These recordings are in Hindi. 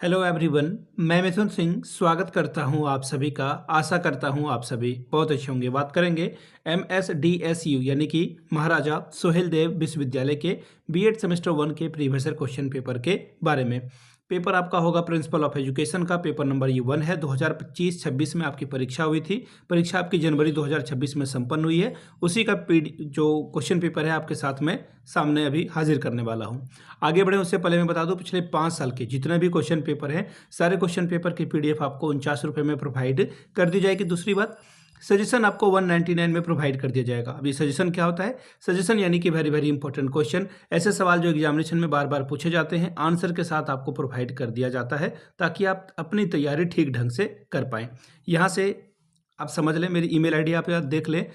Hello everyone. मैं मिथुन सिंह स्वागत करता हूं आप सभी का। आशा करता हूं आप सभी बहुत अच्छे होंगे। बात करेंगे MSDSU यानी कि महाराजा सुहेलदेव विश्वविद्यालय के बीएड सेमेस्टर 1 के प्रीवियस ईयर क्वेश्चन पेपर के बारे में। पेपर आपका होगा प्रिंसिपल ऑफ एजुकेशन का। पेपर नंबर ये 1 है। 2025-26 में आपकी परीक्षा हुई थी। परीक्षा आपकी जनवरी 2026 में संपन्न हुई है। उसी का जो क्वेश्चन पेपर है आपके साथ में सामने अभी हाजिर करने वाला हूं। आगे बढ़े उससे पहले मैं बता दूं, पिछले 5 साल के जितने भी क्वेश्चन पेपर हैं सारे क्वेश्चन पेपर की PDF आपको 49 रुपये में प्रोवाइड कर दी जाएगी। दूसरी बात, सजेशन आपको 199 में प्रोवाइड कर दिया जाएगा। अभी सजेशन क्या होता है? सजेशन यानी कि वेरी वेरी इंपॉर्टेंट क्वेश्चन, ऐसे सवाल जो एग्जामिनेशन में बार बार पूछे जाते हैं, आंसर के साथ आपको प्रोवाइड कर दिया जाता है ताकि आप अपनी तैयारी ठीक ढंग से कर पाएँ। यहाँ से आप समझ लें, मेरी ईमेल आईडी आप यहाँ देख लें।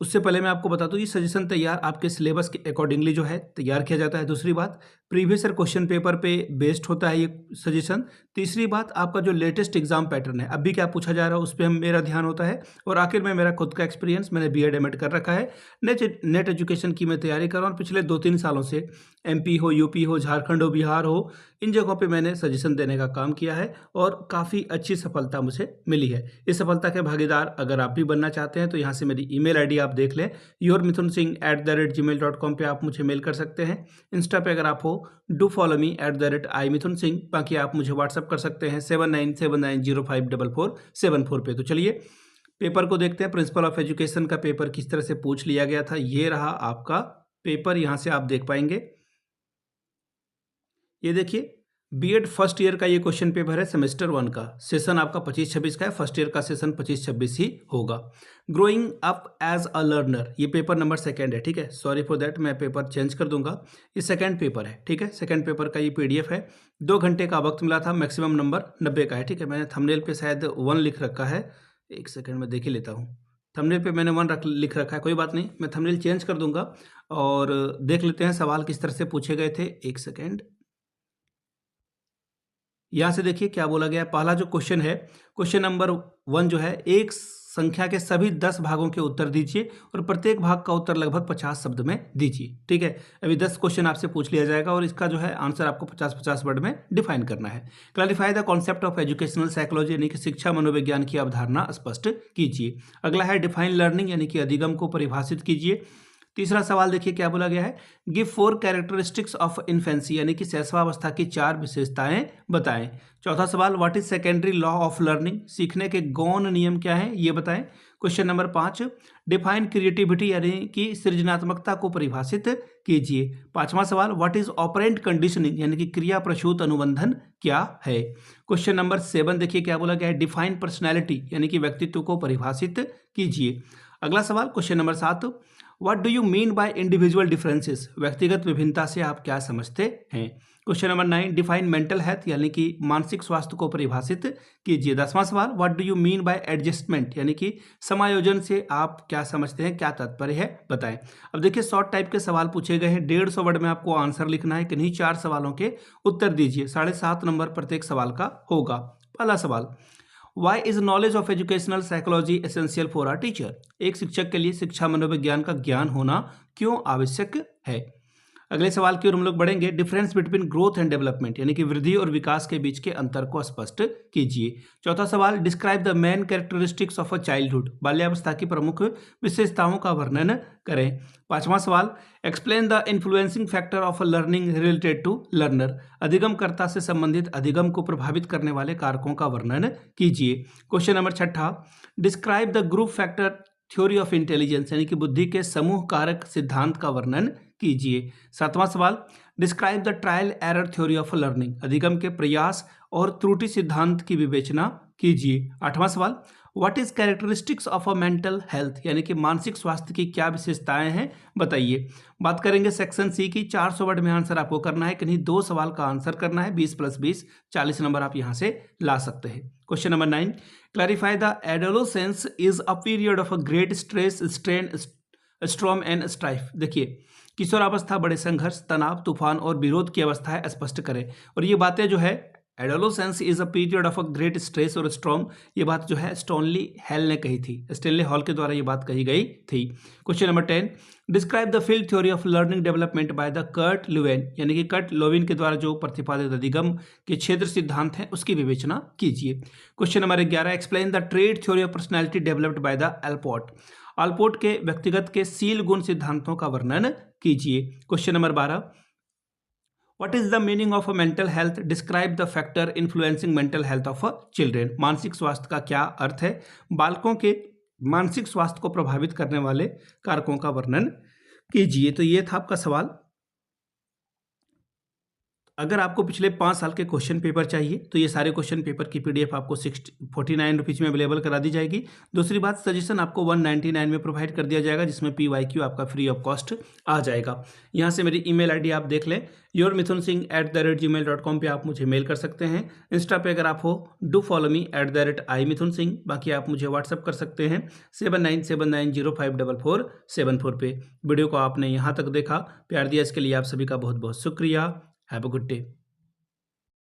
उससे पहले मैं आपको बता दूं, ये सजेशन तैयार आपके सिलेबस के अकॉर्डिंगली जो है तैयार किया जाता है। दूसरी बात, प्रीवियस ईयर क्वेश्चन पेपर पे बेस्ड होता है ये सजेशन। तीसरी बात, आपका जो लेटेस्ट एग्जाम पैटर्न है, अभी क्या पूछा जा रहा है उस पर मेरा ध्यान होता है। और आखिर में मेरा खुद का एक्सपीरियंस, मैंने बीएड एमएड कर रखा है, नेट एजुकेशन की मैं तैयारी कर रहा हूँ। पिछले 2-3 सालों से MP हो, UP हो, झारखंड हो, बिहार हो, इन जगहों पे मैंने सजेशन देने का काम किया है और काफ़ी अच्छी सफलता मुझे मिली है। इस सफलता के भागीदार अगर आप भी बनना चाहते हैं तो यहाँ से मेरी ईमेल आईडी आप देख लें, yourmithunsingh@gmail.com पे आप मुझे मेल कर सकते हैं। इंस्टा पे अगर आप हो, डू फॉलो मी @imithunsingh। बाकी आप मुझे व्हाट्सअप कर सकते हैं 7979054474 पे। तो चलिए पेपर को देखते हैं। प्रिंसिपल ऑफ एजुकेशन का पेपर किस तरह से पूछ लिया गया था, ये रहा आपका पेपर। यहाँ से आप देख पाएंगे, ये देखिए बीएड फर्स्ट ईयर का ये क्वेश्चन पेपर है सेमेस्टर 1 का। सेशन आपका 25-26 का है। फर्स्ट ईयर का सेशन 25-26 ही होगा। Growing up as a learner, ये पेपर नंबर 2 है। ठीक है, सॉरी फॉर दैट, मैं पेपर चेंज कर दूंगा। ये सेकंड पेपर है। ठीक है, सेकंड पेपर का ये PDF है। 2 घंटे का वक्त मिला था। मैक्सिमम नंबर 90 का है। ठीक है, मैंने थंबनेल पे शायद 1 लिख रखा है। एक सेकेंड में देख ही लेता हूँ। थंबनेल पे मैंने 1 लिख रखा है, कोई बात नहीं, मैं थंबनेल चेंज कर दूंगा और देख लेते हैं सवाल किस तरह से पूछे गए थे। एक सेकेंड, यहाँ से देखिए क्या बोला गया है। पहला जो क्वेश्चन है, क्वेश्चन नंबर 1 जो है, एक संख्या के सभी 10 भागों के उत्तर दीजिए और प्रत्येक भाग का उत्तर लगभग 50 शब्द में दीजिए। ठीक है, अभी 10 क्वेश्चन आपसे पूछ लिया जाएगा और इसका जो है आंसर आपको 50-50 वर्ड में डिफाइन करना है। Clarify the concept of educational psychology यानी कि शिक्षा मनोविज्ञान की अवधारणा स्पष्ट कीजिए। अगला है डिफाइन लर्निंग यानी कि अधिगम को परिभाषित कीजिए। तीसरा सवाल देखिए क्या बोला गया है, गिव 4 कैरेक्टरिस्टिक्स ऑफ इन्फेंसी यानी कि शैशवावस्था की 4 विशेषताएं बताएं। चौथा सवाल, what is secondary law of learning, सीखने के गौण नियम क्या हैं ये बताएं। क्वेश्चन नंबर 5, डिफाइन क्रिएटिविटी यानी कि सृजनात्मकता को परिभाषित कीजिए। पांचवा सवाल, व्हाट इज ऑपरेंट कंडीशनिंग यानी कि क्रिया प्रसूत अनुबंधन क्या है। क्वेश्चन नंबर 7 देखिए क्या बोला गया है, डिफाइन पर्सनैलिटी यानी कि व्यक्तित्व को परिभाषित कीजिए। अगला सवाल question number 7, what do you mean by individual differences, व्यक्तिगत विभिन्नता से आप क्या समझते हैं। Question number 9, define mental health यानी कि मानसिक स्वास्थ्य को परिभाषित कीजिए। 10वां सवाल, what do you mean by adjustment यानी कि समायोजन से आप क्या समझते हैं, क्या तात्पर्य है बताएं। अब देखिए शॉर्ट टाइप के सवाल पूछे गए हैं। 150 वर्ड में आपको आंसर लिखना है। किन्हीं 4 सवालों के उत्तर दीजिए। 7.5 नंबर प्रत्येक सवाल का होगा। पहला सवाल, why is knowledge of educational psychology essential for a teacher, एक शिक्षक के लिए शिक्षा मनोविज्ञान का ज्ञान होना क्यों आवश्यक है। अगले सवाल की ओर हम लोग बढ़ेंगे, difference between growth and development यानी कि वृद्धि और विकास के बीच के अंतर को स्पष्ट कीजिए। चौथा सवाल, describe the main characteristics of a childhood, बाल्यावस्था की प्रमुख विशेषताओं का वर्णन करें। पांचवा सवाल, explain the influencing factor of a learning related to learner, अधिगमकर्ता से संबंधित अधिगम को प्रभावित करने वाले कारकों का वर्णन कीजिए। Question number 6, describe the group factor theory of intelligence यानी कि बुद्धि के समूह कारक सिद्धांत का वर्णन कीजिए। 7वां सवाल, describe the trial error theory of learning, अधिगम के प्रयास और त्रुटि सिद्धांत की विवेचना कीजिए। 8वां सवाल, what is characteristics of a mental health यानी कि मानसिक स्वास्थ्य की क्या विशेषताएं हैं बताइए। बात करेंगे सेक्शन सी की। 400 वर्ड में आंसर आपको करना है। किन्हीं 2 सवाल का आंसर करना है। 20+20 40 नंबर आप यहां से ला सकते हैं। Question number 9, clarify the adolescence is a period of a great stress strain storm and strife, देखिए किशोरावस्था बड़े संघर्ष, तनाव, तूफान और विरोध की अवस्था है, स्पष्ट करें। और ये बातें जो है adolescence is a period of a great stress और स्ट्रॉम। ये बात जो है स्टोनली हेल ने कही थी, स्टेनली हॉल के द्वारा ये बात कही गई थी। Question number 10, describe the field theory of learning development by the Kurt Lewin, यानी कि कर्ट लोविन के द्वारा जो प्रतिपादित अधिगम के क्षेत्र सिद्धांत हैं उसकी विवेचना कीजिए। Question number 11, explain the trade theory of personality developed by the Allport, Allport के व्यक्तिगत के सील गुण सिद्धांतों का वर्णन कीजिए। Question number 12, What is the meaning of a mental health? Describe the factor influencing mental health of a children. मानसिक स्वास्थ्य का क्या अर्थ है? बालकों के मानसिक स्वास्थ्य को प्रभावित करने वाले कारकों का वर्णन कीजिए। तो ये था आपका सवाल। अगर आपको पिछले 5 साल के क्वेश्चन पेपर चाहिए तो ये सारे क्वेश्चन पेपर की पीडीएफ आपको 49 रुपीज़ में अवेलेबल करा दी जाएगी। दूसरी बात, सजेशन आपको 199 में प्रोवाइड कर दिया जाएगा, जिसमें PYQ आपका फ्री ऑफ कॉस्ट आ जाएगा। यहाँ से मेरी ईमेल आईडी आप देख लें, yourmithunsingh@gmail.com पे आप मुझे मेल कर सकते हैं। इंस्टा पे अगर आप हो डू फॉलो मी @imithunsingh। बाकी आप मुझे व्हाट्सअप कर सकते हैं 7979054474 पे। वीडियो को आपने यहाँ तक देखा, प्यार दिया, इसके लिए आप सभी का बहुत बहुत शुक्रिया। Have a good day.